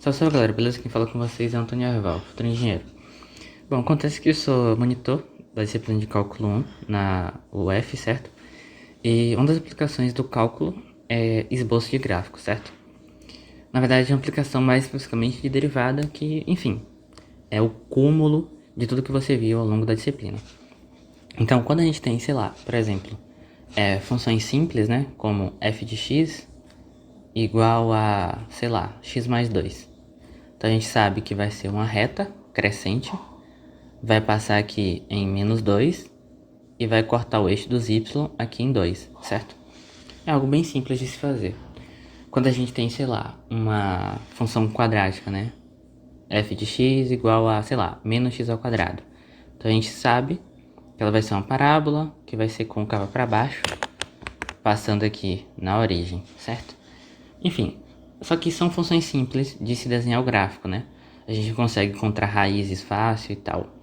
Salve, salve galera, beleza? Quem fala com vocês é Antônio Arval, futuro engenheiro. Bom, acontece que eu sou monitor da disciplina de cálculo 1 na UF, certo? E uma das aplicações do cálculo é esboço de gráfico, certo? Na verdade é uma aplicação mais especificamente de derivada que, enfim, é o cúmulo de tudo que você viu ao longo da disciplina. Então, quando a gente tem, sei lá, por exemplo, funções simples, né, como f de x igual a, sei lá, x mais 2. Então a gente sabe que vai ser uma reta crescente, vai passar aqui em menos 2 e vai cortar o eixo dos y aqui em 2, certo? É algo bem simples de se fazer. Quando a gente tem, sei lá, uma função quadrática, né? F de x igual a, sei lá, menos x ao quadrado. Então a gente sabe que ela vai ser uma parábola que vai ser côncava para baixo, passando aqui na origem, certo? Enfim, só que são funções simples de se desenhar o gráfico, né? A gente consegue encontrar raízes fácil e tal.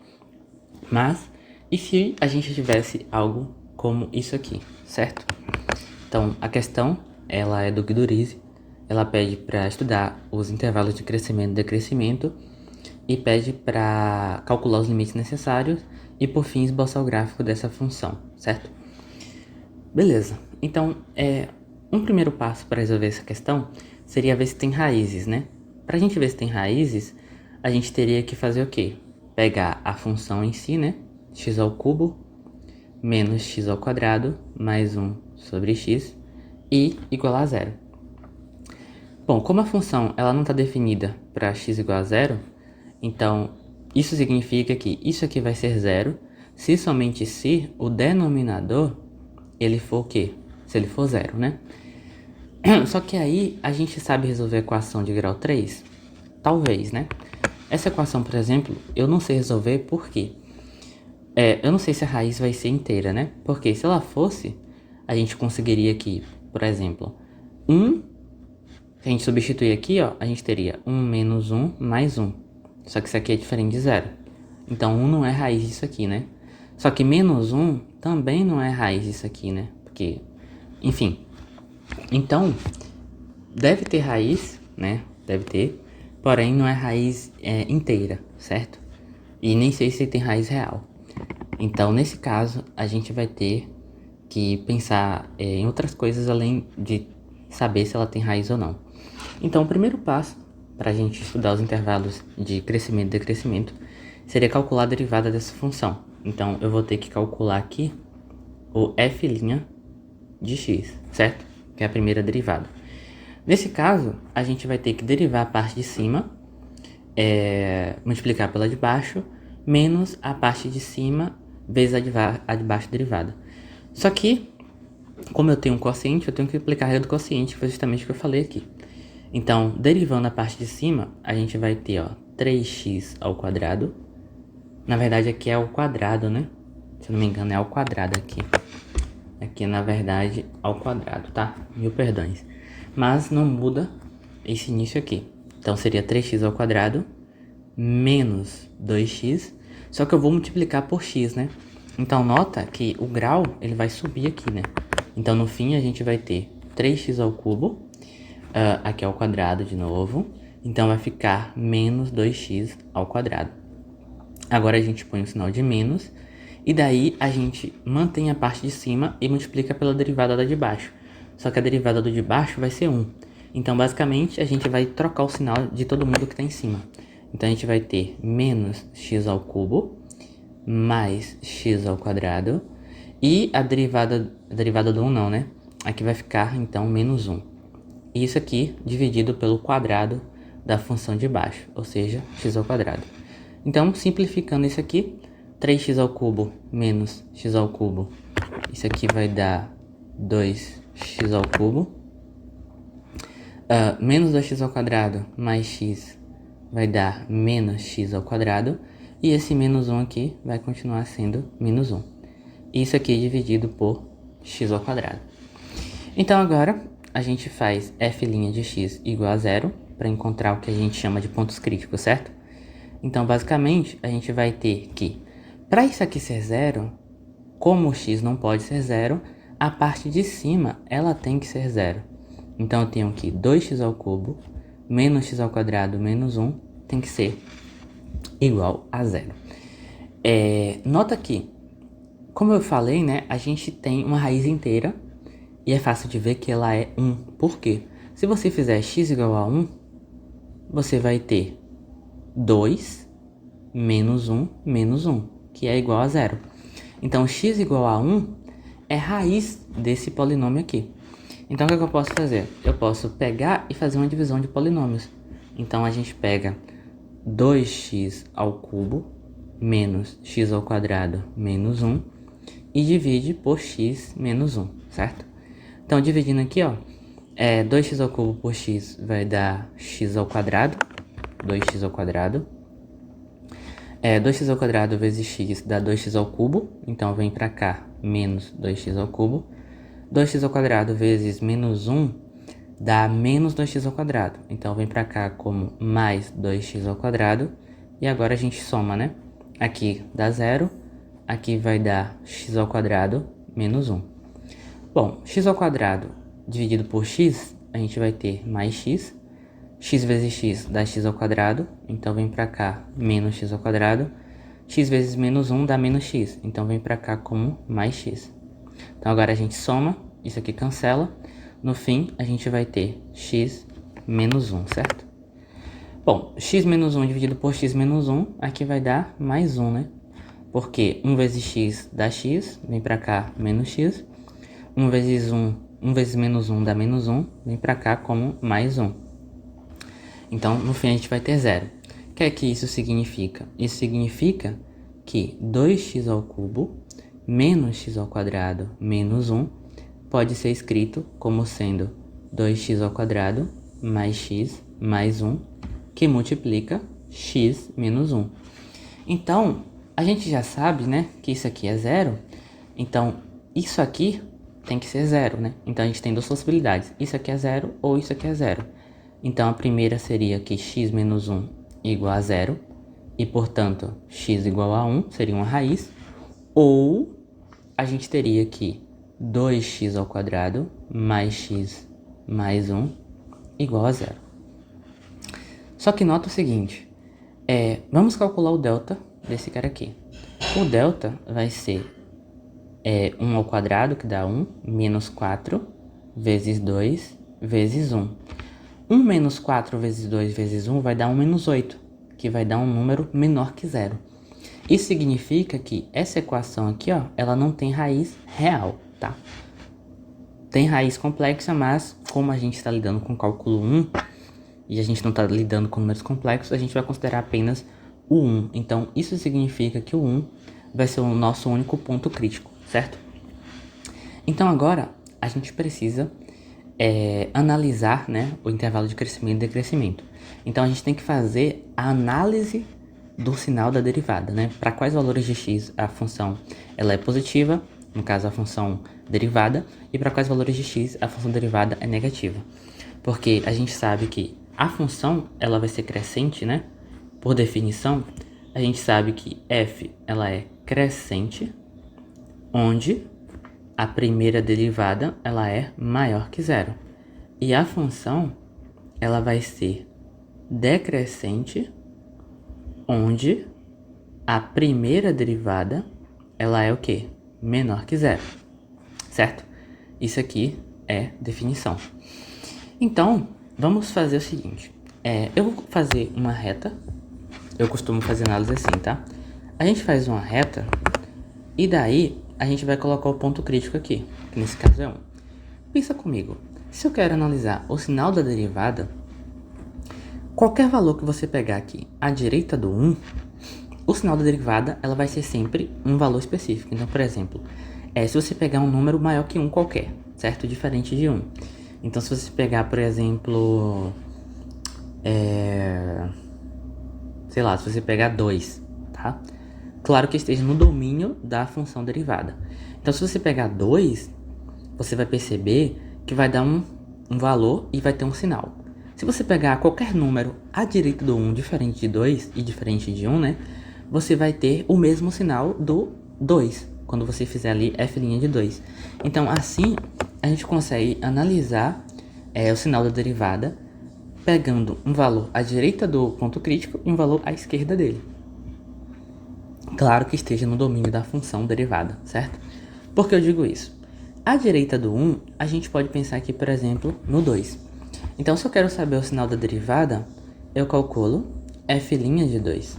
Mas, e se a gente tivesse algo como isso aqui, certo? Então, a questão, ela é do Guido Rizzi. Ela pede para estudar os intervalos de crescimento e decrescimento e pede para calcular os limites necessários e, por fim, esboçar o gráfico dessa função, certo? Beleza. Então, um primeiro passo para resolver essa questão seria ver se tem raízes, né? Para a gente ver se tem raízes, a gente teria que fazer o quê? Pegar a função em si, né? X ao cubo menos x ao quadrado mais 1 sobre x e igualar a zero. Bom, como a função ela não está definida para x igual a zero, então isso significa que isso aqui vai ser zero se somente se o denominador ele for o quê? Se ele for zero, né? Só que aí a gente sabe resolver a equação de grau 3? Talvez, né? Essa equação, por exemplo, eu não sei resolver porque eu não sei se a raiz vai ser inteira, né? Porque se ela fosse, a gente conseguiria aqui, por exemplo, 1, se a gente substituir aqui, ó, a gente teria 1 menos 1 mais 1. Só que isso aqui é diferente de zero. Então 1 não é raiz disso aqui, né? Só que menos 1 também não é raiz disso aqui, né? Porque, enfim. Então, deve ter raiz, né? Deve ter. Porém, não é raiz inteira, certo? E nem sei se tem raiz real. Então, nesse caso, a gente vai ter que pensar em outras coisas além de saber se ela tem raiz ou não. Então, o primeiro passo para a gente estudar os intervalos de crescimento e decrescimento seria calcular a derivada dessa função. Então, eu vou ter que calcular aqui o f' de x, certo? Que é a primeira derivada. Nesse caso, a gente vai ter que derivar a parte de cima, multiplicar pela de baixo, menos a parte de cima vezes a de baixo derivada. Só que, como eu tenho um quociente, eu tenho que aplicar a regra do quociente, que foi justamente o que eu falei aqui. Então, derivando a parte de cima, a gente vai ter, ó, 3x ao quadrado. Na verdade, aqui é ao quadrado, né? Se eu não me engano, é ao quadrado aqui. Aqui, na verdade, ao quadrado, tá? Mil perdões. Mas não muda esse início aqui. Então, seria 3x ao quadrado menos 2x. Só que eu vou multiplicar por x, né? Então, nota que o grau, ele vai subir aqui, né? Então, no fim, a gente vai ter 3x ao cubo. Aqui ao quadrado de novo. Então, vai ficar menos 2x ao quadrado. Agora, a gente põe o sinal de menos. E daí, a gente mantém a parte de cima e multiplica pela derivada da de baixo. Só que a derivada do de baixo vai ser 1. Então, basicamente, a gente vai trocar o sinal de todo mundo que está em cima. Então, a gente vai ter menos x ao cubo mais x ao quadrado. E a derivada do 1 não, né? Aqui vai ficar, então, menos 1. E isso aqui dividido pelo quadrado da função de baixo, ou seja, x ao quadrado. Então, simplificando isso aqui, 3x ao cubo menos x ao cubo, isso aqui vai dar 2x ao cubo. Menos 2x ao quadrado mais x vai dar menos x ao quadrado. E esse menos 1 aqui vai continuar sendo menos 1. Isso aqui dividido por x ao quadrado. Então agora a gente faz f' de x igual a zero para encontrar o que a gente chama de pontos críticos, certo? Então basicamente a gente vai ter que, para isso aqui ser zero, como o x não pode ser zero, a parte de cima ela tem que ser zero. Então eu tenho aqui 2x ao cubo menos x ao quadrado menos 1 tem que ser igual a zero. Nota que, como eu falei, né, a gente tem uma raiz inteira e é fácil de ver que ela é 1. Por quê? Se você fizer x igual a 1, você vai ter 2 menos 1 menos 1, que é igual a zero. Então, x igual a 1 é raiz desse polinômio aqui. Então, o que eu posso fazer? Eu posso pegar e fazer uma divisão de polinômios. Então, a gente pega 2x ao cubo menos x ao quadrado menos 1 e divide por x menos 1, certo? Então, dividindo aqui, ó, 2x ao cubo por x vai dar x ao quadrado, 2x ao quadrado. 2x ao quadrado vezes x dá 2x ao cubo, então vem pra cá menos 2x ao cubo. 2x ao quadrado vezes menos 1 dá menos 2x ao quadrado, então vem pra cá como mais 2x ao quadrado. E agora a gente soma, né? Aqui dá 0, aqui vai dar x ao quadrado menos 1. Bom, x ao quadrado dividido por x, a gente vai ter mais x. X vezes x dá x ao quadrado, então vem pra cá menos x ao quadrado. X vezes menos 1 dá menos x, então vem pra cá como mais x. Então agora a gente soma, isso aqui cancela. No fim, a gente vai ter x menos 1, certo? Bom, x menos 1 dividido por x menos 1, aqui vai dar mais 1, né? Porque 1 vezes x dá x, vem pra cá menos x. 1 vezes menos 1 dá menos 1, vem pra cá como mais 1. Então, no fim, a gente vai ter 0. O que é que isso significa? Isso significa que 2x ao cubo menos x ao quadrado menos 1 pode ser escrito como sendo 2x ao quadrado mais x mais 1, que multiplica x menos 1. Então, a gente já sabe, né, que isso aqui é 0. Então, isso aqui tem que ser 0, né? Então, a gente tem duas possibilidades. Isso aqui é 0 ou isso aqui é 0. Então, a primeira seria que x menos 1 igual a 0. E, portanto, x igual a 1 seria uma raiz. Ou a gente teria que 2x ao quadrado mais x mais 1 igual a 0. Só que nota o seguinte. Vamos calcular o delta desse cara aqui. O delta vai ser 1 ao quadrado, que dá 1, menos 4 vezes 2 vezes 1. 1 menos 4 vezes 2 vezes 1 vai dar 1 menos 8, que vai dar um número menor que 0. Isso significa que essa equação aqui, ó, ela não tem raiz real, tá? Tem raiz complexa, mas como a gente está lidando com cálculo 1 e a gente não está lidando com números complexos, a gente vai considerar apenas o 1. Então, isso significa que o 1 vai ser o nosso único ponto crítico, certo? Então, agora, a gente precisa analisar, né, o intervalo de crescimento e decrescimento. Então, a gente tem que fazer a análise do sinal da derivada, né? Para quais valores de x a função ela é positiva, no caso a função derivada, e para quais valores de x a função derivada é negativa. Porque a gente sabe que a função ela vai ser crescente, né? Por definição, a gente sabe que f ela é crescente, onde a primeira derivada ela é maior que zero. E a função ela vai ser decrescente, onde a primeira derivada ela é o quê? Menor que zero, certo? Isso aqui é definição. Então, vamos fazer o seguinte. Eu vou fazer uma reta. Eu costumo fazer análise assim, tá? A gente faz uma reta e daí a gente vai colocar o ponto crítico aqui, que nesse caso é 1. Pensa comigo, se eu quero analisar o sinal da derivada, qualquer valor que você pegar aqui à direita do 1, o sinal da derivada ela vai ser sempre um valor específico. Então, por exemplo, se você pegar um número maior que 1 qualquer, certo? Diferente de 1. Então, se você pegar, por exemplo, sei lá, se você pegar 2, tá? Claro que esteja no domínio da função derivada. Então, se você pegar 2, você vai perceber que vai dar um valor e vai ter um sinal. Se você pegar qualquer número à direita do 1, diferente de 2 e diferente de 1, né? Você vai ter o mesmo sinal do 2, quando você fizer ali f' de 2. Então, assim, a gente consegue analisar o sinal da derivada pegando um valor à direita do ponto crítico e um valor à esquerda dele. Claro que esteja no domínio da função derivada, certo? Por que eu digo isso? À direita do 1, a gente pode pensar aqui, por exemplo, no 2. Então, se eu quero saber o sinal da derivada, eu calculo f' de 2.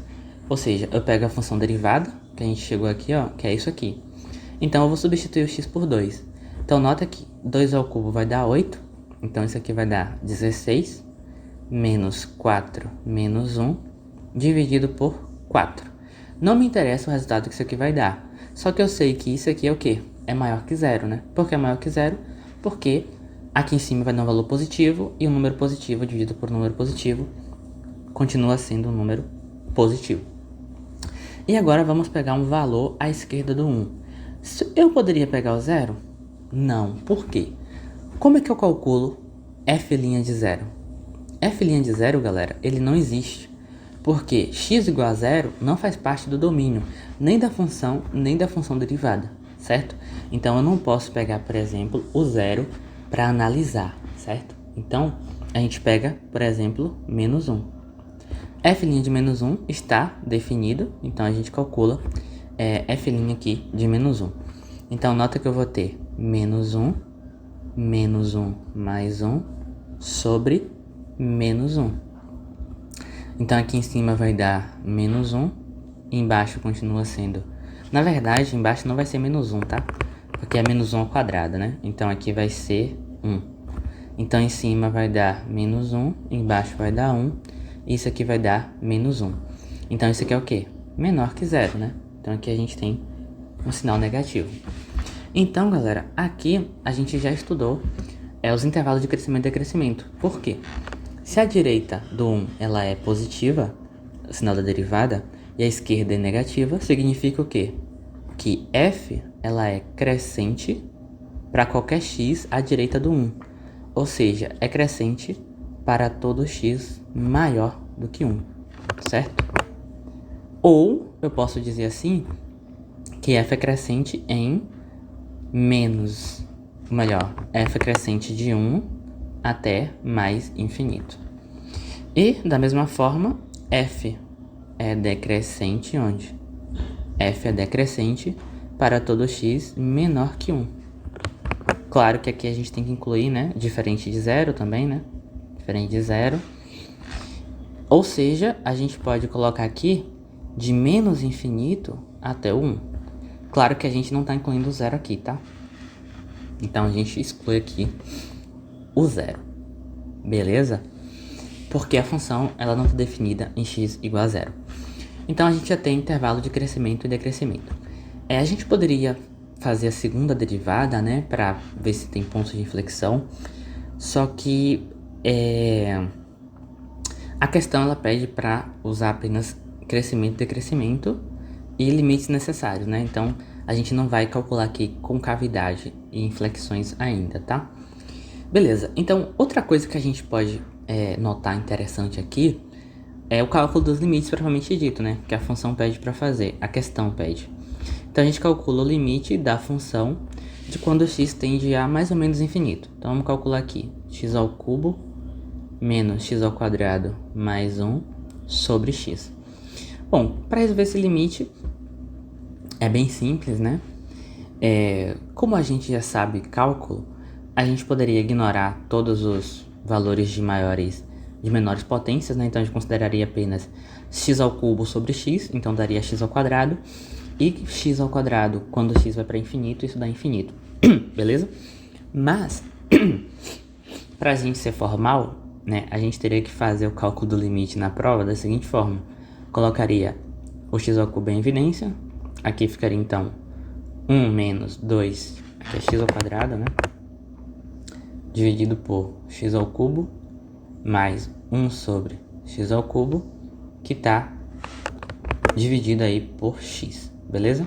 Ou seja, eu pego a função derivada, que a gente chegou aqui, ó, que é isso aqui. Então, eu vou substituir o x por 2. Então, nota que 2 ao cubo vai dar 8. Então, isso aqui vai dar 16 menos 4 menos 1 dividido por 4. Não me interessa o resultado que isso aqui vai dar. Só que eu sei que isso aqui é o quê? É maior que zero, né? Por que é maior que zero? Porque aqui em cima vai dar um valor positivo e o número positivo dividido por número positivo continua sendo um número positivo. E agora vamos pegar um valor à esquerda do 1. Eu poderia pegar o zero? Não. Por quê? Como é que eu calculo f' de zero? F' de zero, galera, ele não existe. Porque x igual a zero não faz parte do domínio, nem da função derivada, certo? Então, eu não posso pegar, por exemplo, o zero para analisar, certo? Então, a gente pega, por exemplo, menos 1. F' de menos 1 está definido, então a gente calcula f' aqui de menos 1. Então, nota que eu vou ter menos 1 mais 1 sobre menos 1. Então, aqui em cima vai dar menos 1, e embaixo continua sendo... Na verdade, embaixo não vai ser menos 1, tá? Porque é menos 1 ao quadrado, né? Então, aqui vai ser 1. Então, em cima vai dar menos 1, embaixo vai dar 1, e isso aqui vai dar menos 1. Então, isso aqui é o quê? Menor que zero, né? Então, aqui a gente tem um sinal negativo. Então, galera, aqui a gente já estudou os intervalos de crescimento e decrescimento. Por quê? Se a direita do 1 ela é positiva, o sinal da derivada, e a esquerda é negativa, significa o quê? Que f ela é crescente para qualquer x à direita do 1. Ou seja, é crescente para todo x maior do que 1, certo? Ou eu posso dizer assim, que f é crescente em menos, melhor, f é crescente de 1 até mais infinito. E, da mesma forma, f é decrescente onde? F é decrescente para todo x menor que 1. Claro que aqui a gente tem que incluir, né? Diferente de zero também, né? Diferente de zero. Ou seja, a gente pode colocar aqui de menos infinito até o 1. Claro que a gente não está incluindo o zero aqui, tá? Então, a gente exclui aqui o zero, beleza? Porque a função ela não está definida em x igual a zero. Então a gente já tem intervalo de crescimento e decrescimento. A gente poderia fazer a segunda derivada, né, para ver se tem pontos de inflexão. Só que a questão ela pede para usar apenas crescimento e decrescimento e limites necessários, né? Então a gente não vai calcular aqui concavidade e inflexões ainda, tá? Beleza, então outra coisa que a gente pode notar interessante aqui é o cálculo dos limites propriamente dito, né? Que a função pede para fazer, a questão pede. Então a gente calcula o limite da função de quando x tende a mais ou menos infinito. Então vamos calcular aqui, x ao cubo menos x ao quadrado mais 1 sobre x. Bom, para resolver esse limite é bem simples, né? Como a gente já sabe cálculo, a gente poderia ignorar todos os valores de menores potências, né? Então a gente consideraria apenas x ao cubo sobre x, então daria x ao quadrado, e x ao quadrado, quando x vai para infinito, isso dá infinito, beleza? Mas, para a gente ser formal, né, a gente teria que fazer o cálculo do limite na prova da seguinte forma: colocaria o x ao cubo em evidência, aqui ficaria então 1 menos 2, aqui é x ao quadrado, né? Dividido por x ao cubo mais 1 sobre x ao cubo, que está dividido aí por x, beleza?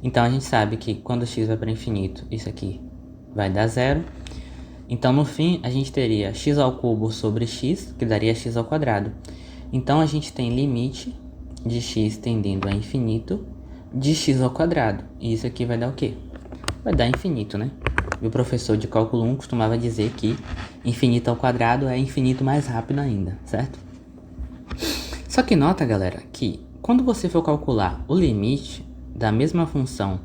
Então a gente sabe que quando x vai para infinito, isso aqui vai dar zero. Então no fim a gente teria x ao cubo sobre x, que daria x ao quadrado. Então a gente tem limite de x tendendo a infinito de x ao quadrado. E isso aqui vai dar o quê? Vai dar infinito, né? E o professor de cálculo 1 costumava dizer que infinito ao quadrado é infinito mais rápido ainda, certo? Só que nota, galera, que quando você for calcular o limite da mesma função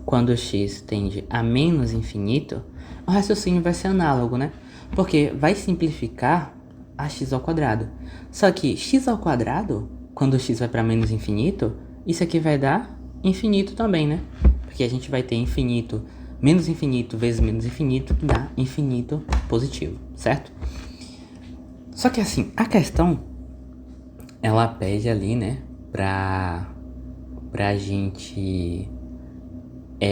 quando x tende a menos infinito, o raciocínio vai ser análogo, né? Porque vai simplificar a x ao quadrado. Só que x ao quadrado, quando x vai para menos infinito, isso aqui vai dar infinito também, né? Porque a gente vai ter infinito, menos infinito vezes menos infinito, que dá infinito positivo, certo? Só que assim, a questão, ela pede ali, né, pra gente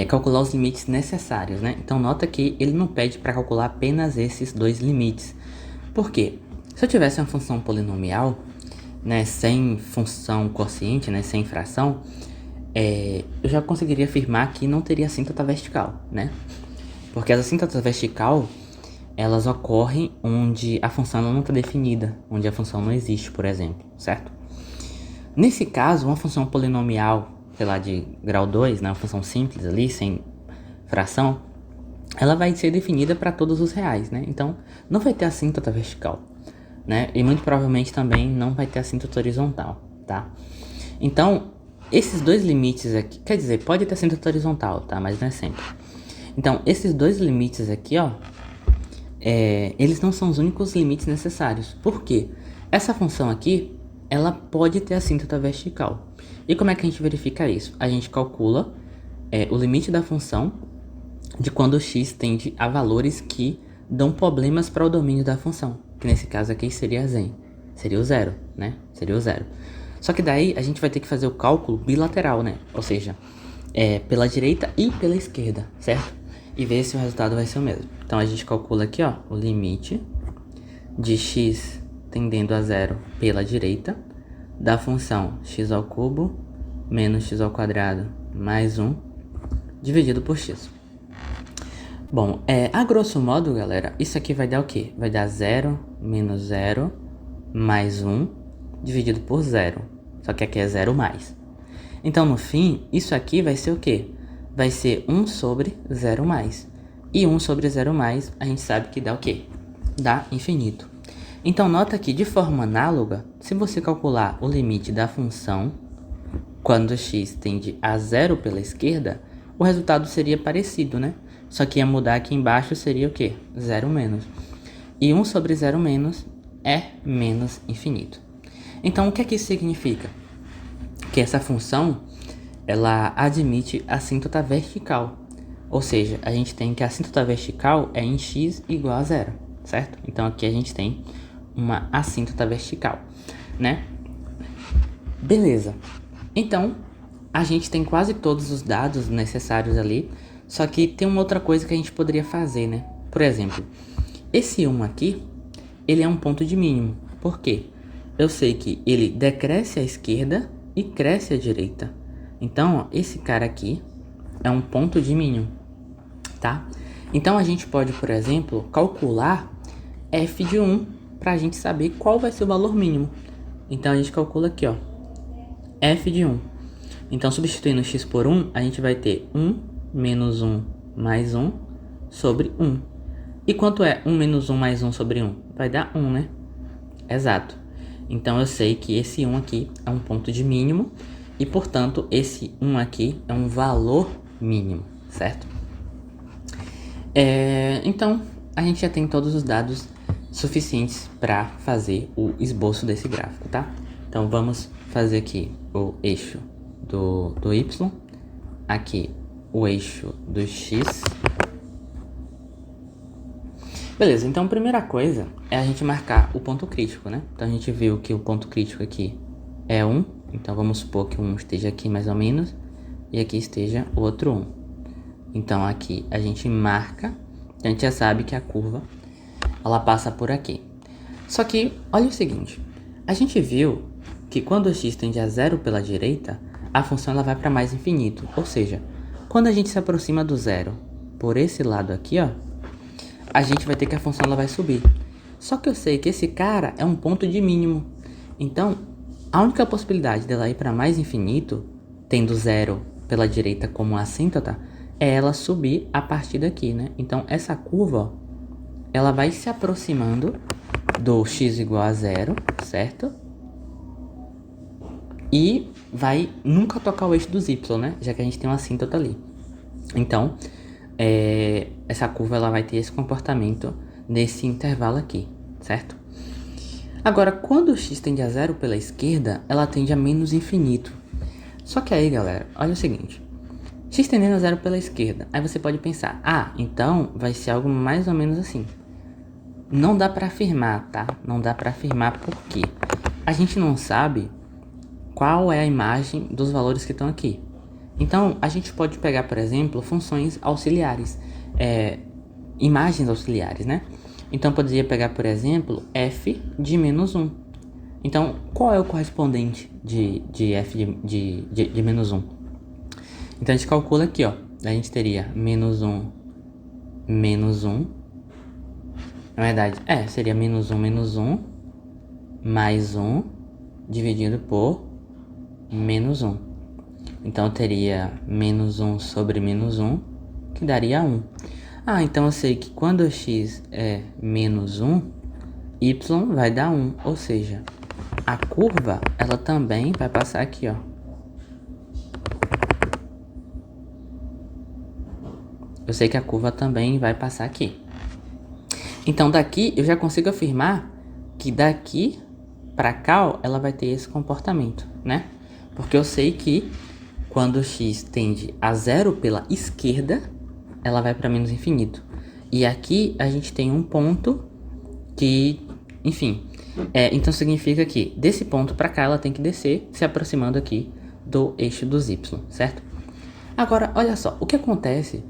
calcular os limites necessários, né? Então nota que ele não pede para calcular apenas esses dois limites. Por quê? Se eu tivesse uma função polinomial, né, sem função quociente, né, sem fração, eu já conseguiria afirmar que não teria assíntota vertical, né? Porque as assíntotas vertical, elas ocorrem onde a função não está definida, onde a função não existe, por exemplo, certo? Nesse caso, uma função polinomial, sei lá, de grau 2, né, uma função simples ali, sem fração, ela vai ser definida para todos os reais, né? Então, não vai ter assíntota vertical, né? E muito provavelmente também não vai ter assíntota horizontal, tá? Então, esses dois limites aqui, quer dizer, pode ter assíntota horizontal, tá? Mas não é sempre. Então, esses dois limites aqui, ó, eles não são os únicos limites necessários. Por quê? Essa função aqui, ela pode ter assíntota vertical. E como é que a gente verifica isso? A gente calcula o limite da função de quando o x tende a valores que dão problemas para o domínio da função. Que nesse caso aqui seria zen. Seria o zero, né? Seria o zero. Só que daí a gente vai ter que fazer o cálculo bilateral, né? Ou seja, pela direita e pela esquerda, certo? E ver se o resultado vai ser o mesmo. Então a gente calcula aqui, ó, o limite de x tendendo a zero pela direita da função x ao cubo menos x ao quadrado mais 1 dividido por x. Bom, a grosso modo, galera, isso aqui vai dar o quê? Vai dar 0 menos 0 mais 1 dividido por 0. Só que aqui é 0 mais. Então, no fim, isso aqui vai ser o quê? Vai ser 1 sobre 0 mais. E 1 sobre 0 mais, a gente sabe que dá o quê? Dá infinito. Então, nota que, de forma análoga, se você calcular o limite da função quando x tende a 0 pela esquerda, o resultado seria parecido, né? Só que ia mudar aqui embaixo, seria o quê? 0 menos. E 1 sobre 0 menos é menos infinito. Então, o que é que isso significa? Que essa função, ela admite assíntota vertical. Ou seja, a gente tem que a assíntota vertical é em x igual a 0, certo? Então, aqui a gente tem uma assíntota vertical, né? Beleza. Então, a gente tem quase todos os dados necessários ali, só que tem uma outra coisa que a gente poderia fazer, né? Por exemplo, esse 1 aqui, ele é um ponto de mínimo. Por quê? Eu sei que ele decresce à esquerda e cresce à direita. Então, ó, esse cara aqui é um ponto de mínimo, tá? Então, a gente pode, por exemplo, calcular f de 1 para a gente saber qual vai ser o valor mínimo. Então, a gente calcula aqui, ó, f de 1. Então, substituindo x por 1, a gente vai ter 1 menos 1 mais 1 sobre 1. E quanto é 1 menos 1 mais 1 sobre 1? Vai dar 1, né? Exato. Então, eu sei que esse 1 aqui é um ponto de mínimo e, portanto, esse 1 aqui é um valor mínimo, certo? Então, a gente já tem todos os dados suficientes para fazer o esboço desse gráfico, tá? Então, vamos fazer aqui o eixo do y, aqui o eixo do x. Beleza, então a primeira coisa é a gente marcar o ponto crítico, né? Então a gente viu que o ponto crítico aqui é 1, então vamos supor que 1 esteja aqui mais ou menos, e aqui esteja o outro 1. Então aqui a gente marca, a gente já sabe que a curva, ela passa por aqui. Só que, olha o seguinte, a gente viu que quando o x tende a 0 pela direita, a função ela vai para mais infinito, ou seja, quando a gente se aproxima do zero por esse lado aqui, ó, a gente vai ter que a função ela vai subir. Só que eu sei que esse cara é um ponto de mínimo. Então, a única possibilidade dela ir para mais infinito, tendo zero pela direita como assíntota, é ela subir a partir daqui, né? Então, essa curva, ó, ela vai se aproximando do x igual a zero, certo? E vai nunca tocar o eixo dos y, né? Já que a gente tem uma assíntota ali. Então, essa curva ela vai ter esse comportamento nesse intervalo aqui, certo? Agora, quando o x tende a zero pela esquerda, ela tende a menos infinito. Só que aí, galera, olha o seguinte. X tendendo a zero pela esquerda. Aí você pode pensar, então vai ser algo mais ou menos assim. Não dá para afirmar, tá? Não dá para afirmar porque a gente não sabe qual é a imagem dos valores que estão aqui. Então, a gente pode pegar, por exemplo, funções auxiliares, imagens auxiliares, né? Então, poderia pegar, por exemplo, f de menos 1. Então, qual é o correspondente de f de menos 1? Então, a gente calcula aqui, ó. A gente teria menos 1, menos 1. Na verdade, seria menos 1, mais 1, dividido por menos 1. Então, eu teria menos 1 sobre menos 1, que daria 1. Então eu sei que quando x é menos 1, y vai dar 1. Ou seja, a curva, ela também vai passar aqui, ó. Eu sei que a curva também vai passar aqui. Então, daqui eu já consigo afirmar que daqui para cá, ó, ela vai ter esse comportamento, né? Porque eu sei que quando x tende a zero pela esquerda, ela vai para menos infinito. E aqui a gente tem um ponto que, enfim, então significa que desse ponto para cá ela tem que descer, se aproximando aqui do eixo dos y, certo? Agora, olha só, o que acontece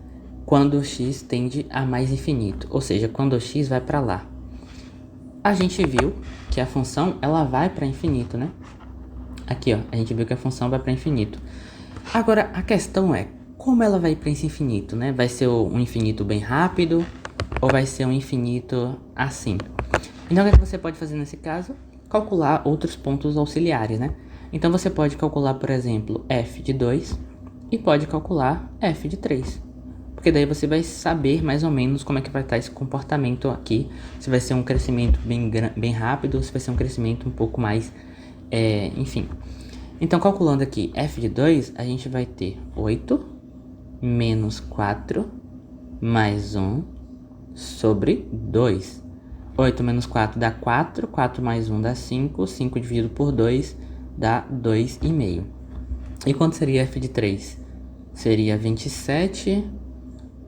quando o x tende a mais infinito, ou seja, quando o x vai para lá? A gente viu que a função ela vai para infinito, né? Aqui, ó, a gente viu que a função vai para infinito. Agora, a questão é, como ela vai para esse infinito, né? Vai ser um infinito bem rápido ou vai ser um infinito assim? Então, o que você pode fazer nesse caso? Calcular outros pontos auxiliares, né? Então, você pode calcular, por exemplo, f de 2 e pode calcular f de 3. Porque daí você vai saber mais ou menos como é que vai estar esse comportamento aqui. Se vai ser um crescimento bem rápido ou se vai ser um crescimento um pouco mais, enfim. Então, calculando aqui f de 2, a gente vai ter 8 menos 4 mais 1 sobre 2. 8 menos 4 dá 4, 4 mais 1 dá 5, 5 dividido por 2 dá 2,5. E quanto seria f de 3? Seria 27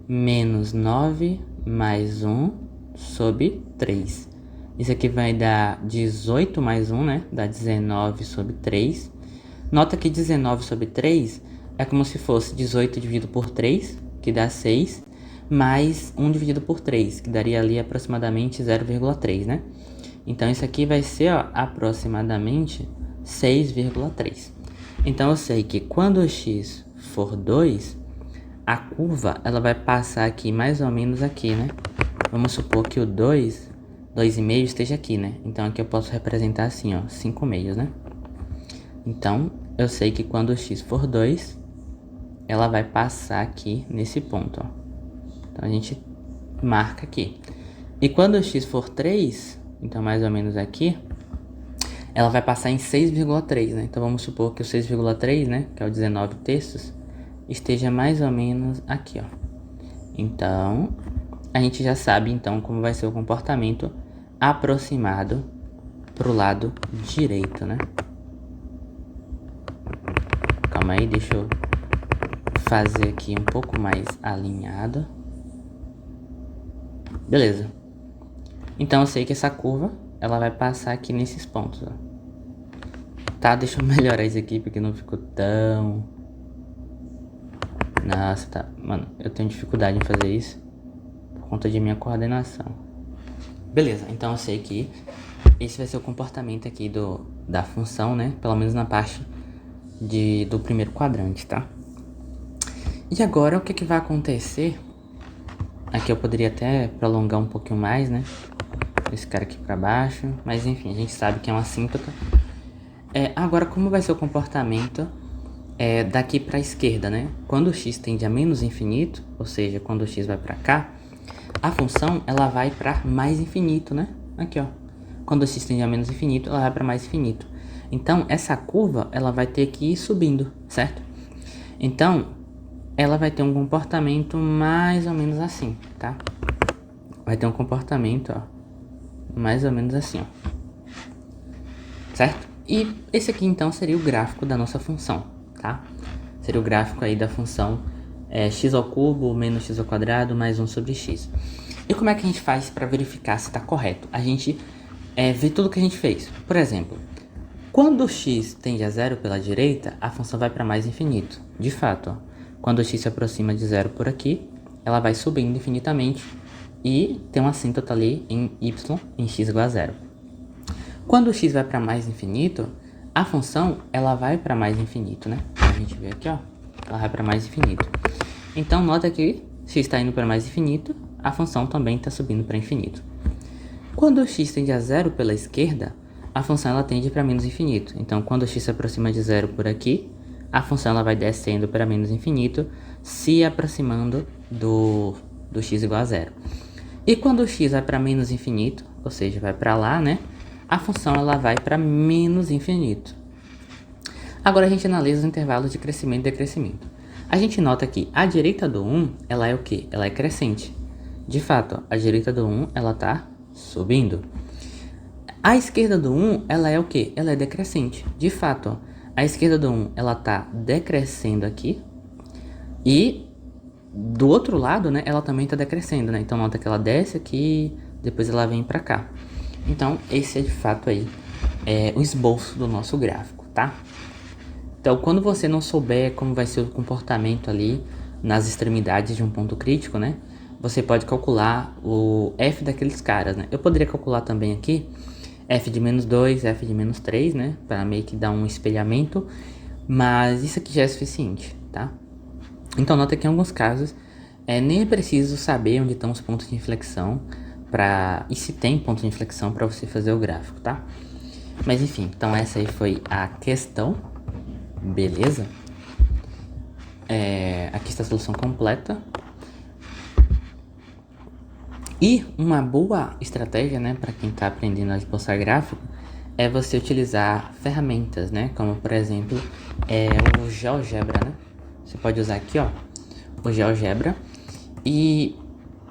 menos 9 mais 1 sobre 3. Isso aqui vai dar 18 mais 1, né? Dá 19 sobre 3. Nota que 19 sobre 3 é como se fosse 18 dividido por 3, que dá 6, mais 1 dividido por 3, que daria ali aproximadamente 0,3, né? Então, isso aqui vai ser, ó, aproximadamente 6,3. Então, eu sei que quando o x for 2, a curva ela vai passar aqui mais ou menos aqui, né? Vamos supor que o 2,5 esteja aqui, né? Então, aqui eu posso representar assim, ó, 5 meios, né? Então, eu sei que quando o x for 2, ela vai passar aqui nesse ponto, ó. Então, a gente marca aqui. E quando o x for 3, então mais ou menos aqui, ela vai passar em 6,3, né? Então, vamos supor que o 6,3, né, que é o 19 terços, esteja mais ou menos aqui, ó. Então, a gente já sabe, então, como vai ser o comportamento aproximado pro lado direito, né? Calma aí, deixa eu fazer aqui um pouco mais alinhado. Beleza. Então, eu sei que essa curva, ela vai passar aqui nesses pontos, ó. Tá, deixa eu melhorar isso aqui, porque não ficou tão... Nossa, tá. Mano, eu tenho dificuldade em fazer isso por conta de minha coordenação. Beleza, então eu sei que esse vai ser o comportamento aqui da função, né? Pelo menos na parte do primeiro quadrante, tá? E agora, o que vai acontecer? Aqui eu poderia até prolongar um pouquinho mais, né? Esse cara aqui pra baixo. Mas enfim, a gente sabe que é uma assíntota. Agora, como vai ser o comportamento daqui para a esquerda, né? Quando o x tende a menos infinito, ou seja, quando o x vai para cá, a função ela vai para mais infinito, né? Aqui, ó. Quando o x tende a menos infinito, ela vai para mais infinito. Então, essa curva ela vai ter que ir subindo, certo? Então, ela vai ter um comportamento mais ou menos assim, tá? Vai ter um comportamento, ó, mais ou menos assim, ó. Certo? E esse aqui, então, seria o gráfico da nossa função, tá? Seria o gráfico aí da função x ao cubo menos x ao quadrado mais 1 sobre x. E como é que a gente faz para verificar se está correto? A gente vê tudo que a gente fez. Por exemplo, quando o x tende a zero pela direita, a função vai para mais infinito. De fato, ó, quando o x se aproxima de zero por aqui, ela vai subindo infinitamente e tem uma assíntota ali em y em x igual a zero. Quando o x vai para mais infinito, a função ela vai para mais infinito, né? A gente vê aqui, ó, ela vai para mais infinito. Então, nota que x está indo para mais infinito, a função também está subindo para infinito. Quando o x tende a zero pela esquerda, a função ela tende para menos infinito. Então, quando o x se aproxima de zero por aqui, a função ela vai descendo para menos infinito, se aproximando do x igual a zero. E quando o x vai para menos infinito, ou seja, vai para lá, né? A função ela vai para menos infinito. Agora a gente analisa os intervalos de crescimento e decrescimento. A gente nota que a direita do 1, ela é o quê? Ela é crescente. De fato, ó, a direita do 1, ela tá subindo. A esquerda do 1, ela é o quê? Ela é decrescente. De fato, ó, a esquerda do 1, ela tá decrescendo aqui. E do outro lado, né, ela também tá decrescendo, né? Então nota que ela desce aqui, depois ela vem pra cá. Então, esse é de fato aí o esboço do nosso gráfico, tá? Então, quando você não souber como vai ser o comportamento ali nas extremidades de um ponto crítico, né? Você pode calcular o f daqueles caras, né? Eu poderia calcular também aqui f de menos 2, f de menos 3, né? Para meio que dar um espelhamento, mas isso aqui já é suficiente, tá? Então, nota que em alguns casos nem é preciso saber onde estão os pontos de inflexão e se tem ponto de inflexão para você fazer o gráfico, tá? Mas enfim, então essa aí foi a questão, beleza? Aqui está a solução completa. E uma boa estratégia, né, para quem está aprendendo a esboçar gráfico, é você utilizar ferramentas, né, como por exemplo o GeoGebra, né? Você pode usar aqui, ó, o GeoGebra e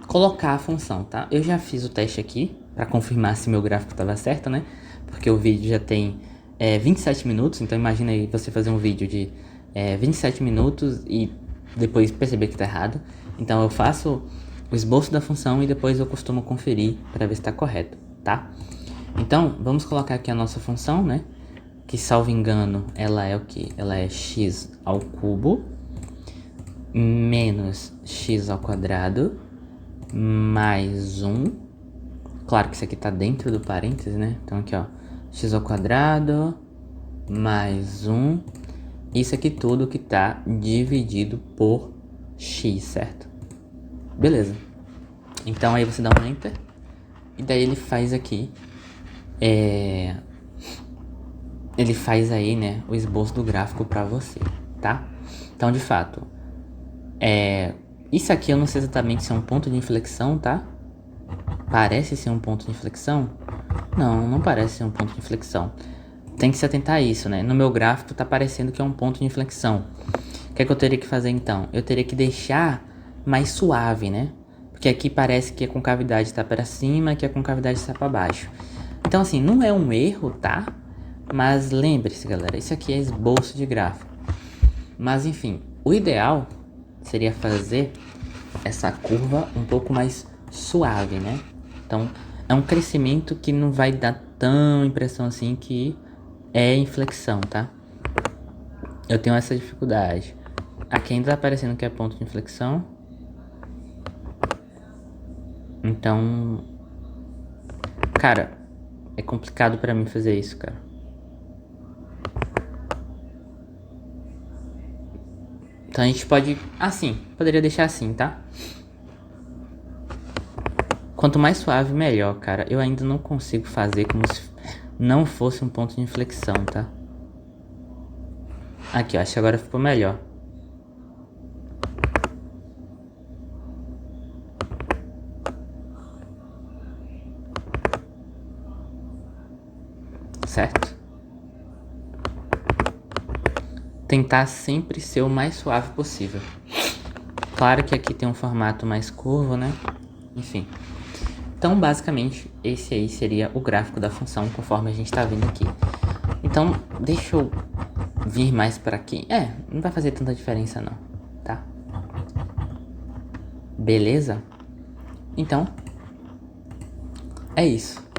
colocar a função, tá? Eu já fiz o teste aqui para confirmar se meu gráfico estava certo, né? Porque o vídeo já tem 27 minutos, então imagina aí você fazer um vídeo de 27 minutos e depois perceber que está errado. Então eu faço o esboço da função e depois eu costumo conferir para ver se está correto, tá? Então vamos colocar aqui a nossa função, né? Que salvo engano ela é o que? Ela é x ao cubo menos x ao quadrado mais 1. Claro que isso aqui tá dentro do parênteses, né? Então aqui, ó, x ao quadrado mais 1. Isso aqui tudo que tá dividido por x, certo? Beleza. Então aí você dá um enter. E daí ele faz aqui ele faz aí, né, o esboço do gráfico para você, tá? Então, de fato, isso aqui eu não sei exatamente se é um ponto de inflexão, tá? Parece ser um ponto de inflexão? Não, não parece ser um ponto de inflexão. Tem que se atentar a isso, né? No meu gráfico tá parecendo que é um ponto de inflexão. O que é que eu teria que fazer então? Eu teria que deixar mais suave, né? Porque aqui parece que a concavidade está para cima, que a concavidade está para baixo. Então, assim, não é um erro, tá? Mas lembre-se, galera, isso aqui é esboço de gráfico. Mas, enfim, o ideal seria fazer essa curva um pouco mais suave, né? Então, é um crescimento que não vai dar tão impressão assim que é inflexão, tá? Eu tenho essa dificuldade. Aqui ainda tá parecendo que é ponto de inflexão. Então, cara, é complicado pra mim fazer isso, cara. Então a gente pode, assim, poderia deixar assim, tá? Quanto mais suave, melhor, cara. Eu ainda não consigo fazer como se não fosse um ponto de inflexão, tá? Aqui, ó, acho que agora ficou melhor. Certo? Tentar sempre ser o mais suave possível. Claro que aqui tem um formato mais curvo, né? Enfim. Então, basicamente, esse aí seria o gráfico da função conforme a gente está vendo aqui. Então, deixa eu vir mais para aqui. Não vai fazer tanta diferença não, tá? Beleza? Então, é isso.